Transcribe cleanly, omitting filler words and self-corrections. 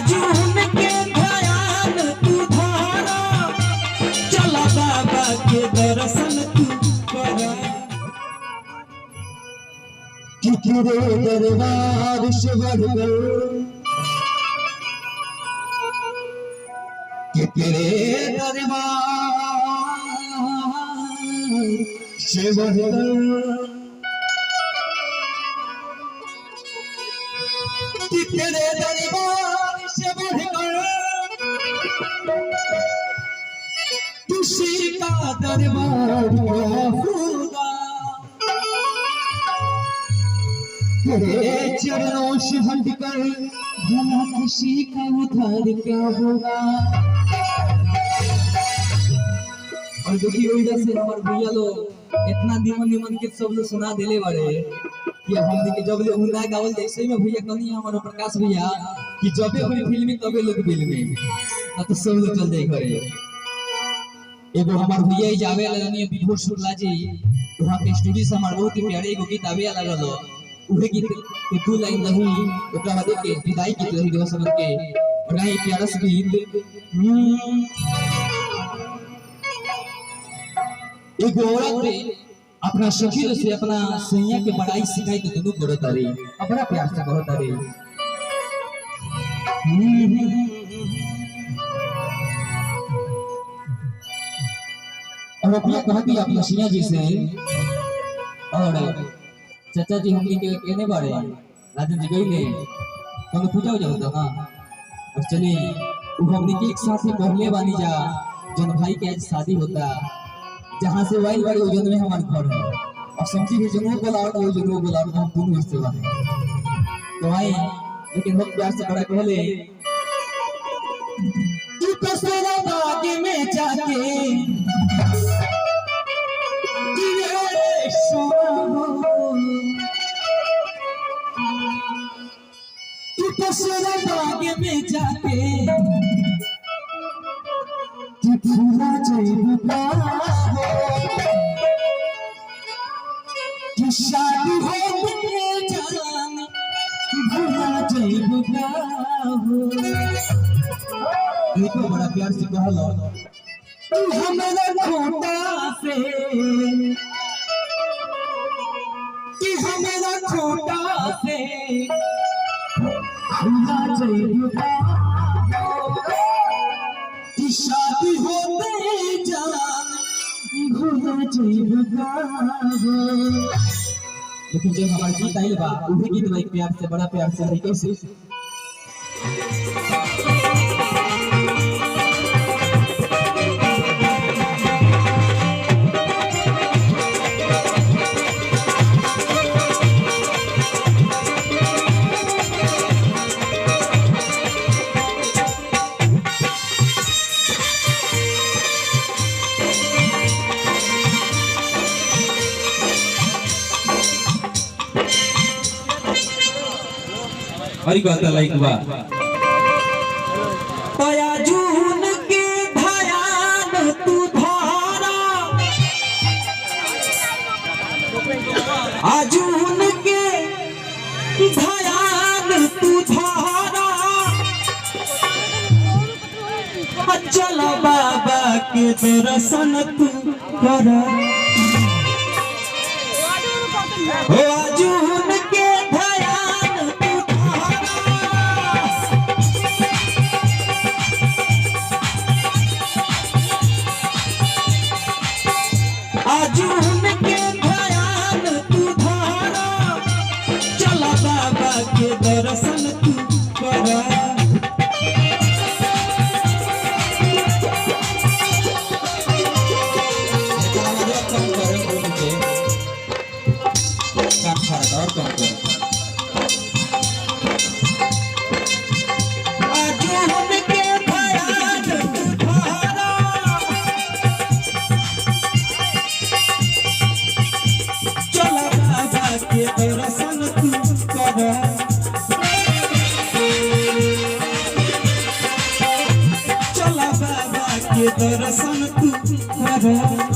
आजून के ध्यान तू धारा चला बाबा के दर्शन तू करा। तेरे दरबार से बढ़कर तेरे दरबार से बढ़कर तेरे दरबार से बढ़कर किसी का दरबार होगा। तेरे चरणों से हटकर भला किसी का उधार क्या होगा। और देखिए इधर से हमारे भैया लोग इतना निमन निमन के सब लोग सुना दिले बड़े कि हम के जब ले हुना गावल जैसे में भैया कनी हमारे प्रकाश भैया कि जबे कोई फिल्मी तबे लोग फिल्मी ना तो सब लोग चल जाए घरे। एगो हमार भैया ही जावे लगनी विभोर शुक्ला जी वहां के स्टूडियो से हमार बहुत ही प्यारे एगो गीत आवे लगल उहे गीत के दो लाइन रही ओकरा बाद के विदाई गीत रही देव समझ के बड़ा ही प्यारा सा गीत। एक औरत अपना सखी से अपना सैया के बड़ाई सिखाई तो दोनों करो तारी बड़ा प्यार से करो तारी। और अपना कहती अपना सैया जी से और चाचा जी हमनी के कहने बारे राजन जी गई ले तो पूजा हो जाता ना और चलिए वो हमनी के एक साथ में पहले बानी जा जन भाई के आज शादी होता जहाँ से वाइल वाली ओजन में हमारे घर है और समझी भी जनो बोलाओ वो जनो बोलाओ हम दोनों हिस्से वाले तो आई लेकिन बहुत प्यार से बड़ा कहले तू तो सेरा बाग में जाके दिए सोना तू तो सेरा बाग में जाके कि भूला जाइबा कि शादी हो गई जान भूला जाइबा देखो बड़ा प्यार से कहलो तू हमारा खोटा से कि हमारा खोटा से भूला जाइबा शादी होते जान भूला जाइबा। लेकिन जब हमारे गीत आइल बा उही गीत भाई प्यार से बड़ा प्यार से है कैसे हरी बात लाइक बा आजून के ध्यान तू धारा आजून के ध्यान तू धारा चल बाबा के दर्शन तू करा। आजून के आजून के ध्यान तू धारा चला बाबा के दर्शन तू करा। दर्शन तू करा चला बाबा के दर्शन तू करा।